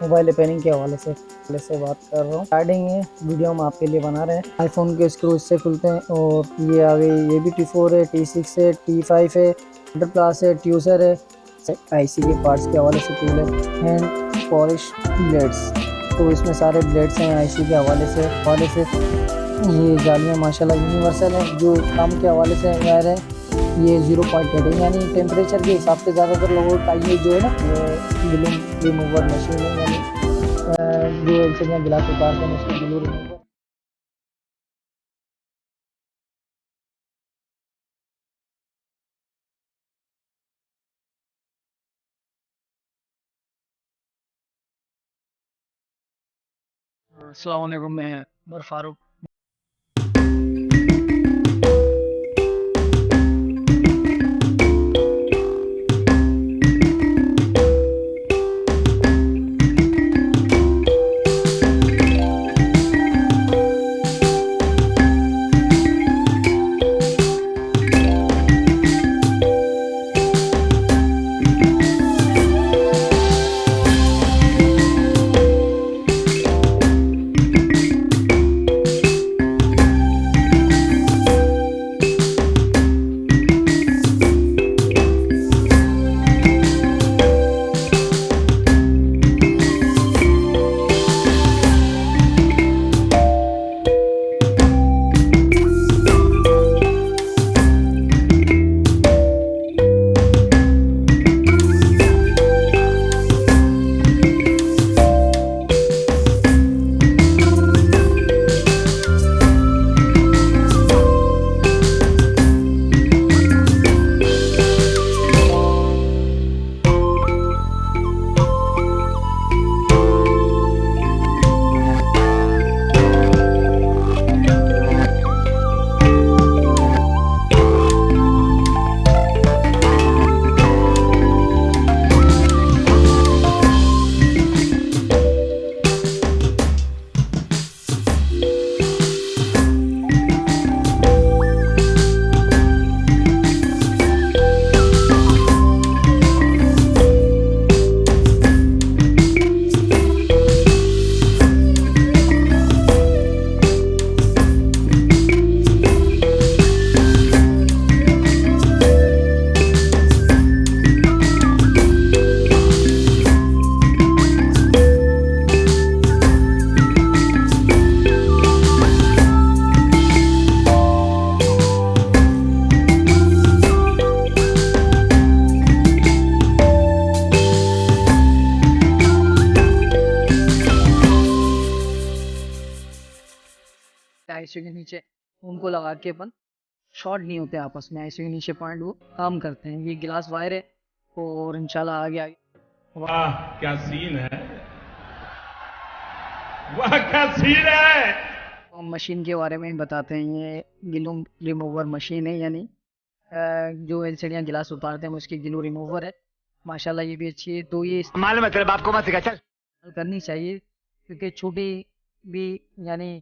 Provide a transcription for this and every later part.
Mobile repairing के हवाले से बात कर रहा हूँ। स्टार्टिंग है वीडियो हम आपके लिए बना रहे हैं। आईफोन के स्क्रू इससे खुलते हैं और ये आ गई, ये भी T4 है, T6 है, T5 है, अंडर प्लस है, ट्यूसर है। आईसी के पार्ट्स के हवाले से टूल है, हैंड पॉलिश ब्लेड्स, तो इसमें सारे ब्लेड्स हैं आईसी के हवाले से। ये जालियाँ माशाल्लाह यूनिवर्सल है। जो काम के हवाले से वायर है ये 0.8 है, यानी टेम्परेचर के हिसाब से ज़्यादातर लोगों का ये जो है ना ग्लू रिमूवर मशीन है, यानी जो एलसीडियाँ गिलास उतारते हैं उसकी ग्लू रिमूवर। अस्सलाम वालेकुम, मैं उमर फारूक। आईसीयू के नीचे उनको लगा के अपन शॉर्ट नहीं होते आपस में, आईसीयू के नीचे पॉइंट वो काम करते हैं। ये गिलास वायर है और इंशाल्लाह आगे वाह क्या सीन है, वाह क्या सीन है। हम मशीन के बारे में बताते हैं। ये ग्लू रिमूवर मशीन है, यानी जो एलसीडियाँ गिलास उतारते हैं उसकी ग्लू रिमूवर है। माशाल्लाह ये भी अच्छी है, तो ये मालूम है तेरे बाप को मत सिखा, चल। करनी चाहिए क्योंकि छोटी भी, यानी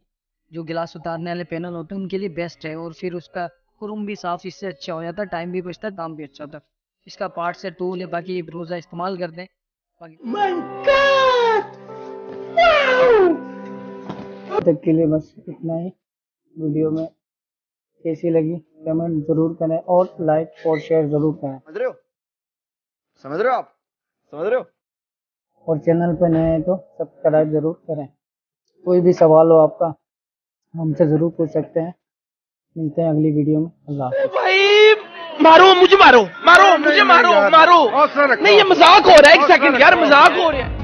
जो गिलास उतारने वाले पैनल होते हैं उनके लिए बेस्ट है, और फिर उसका क्रोम भी साफ इससे अच्छा हो जाता है, टाइम भी बचता है, दाम भी अच्छा होता है। इसका पार्ट से टूल है, बाकी रोज़ा इस्तेमाल करते हैं। तक के लिए बस इतना ही। वीडियो में कैसी लगी कमेंट ज़रूर करें और लाइक और शेयर ज़रूर करें। समझ रहे हो, समझ रहे हो आप, समझ रहे हो। और चैनल पर नए हैं तो सब्सक्राइब ज़रूर करें। कोई भी सवाल हो आपका हमसे ज़रूर पूछ सकते हैं। मिलते हैं अगली वीडियो में। अल्लाह हाफ़िज़। भाई मारो मुझे, मारो मारो मुझे, मारो मारो। नहीं ये मजाक हो रहा है, एक सेकंड यार, मजाक हो रहा है।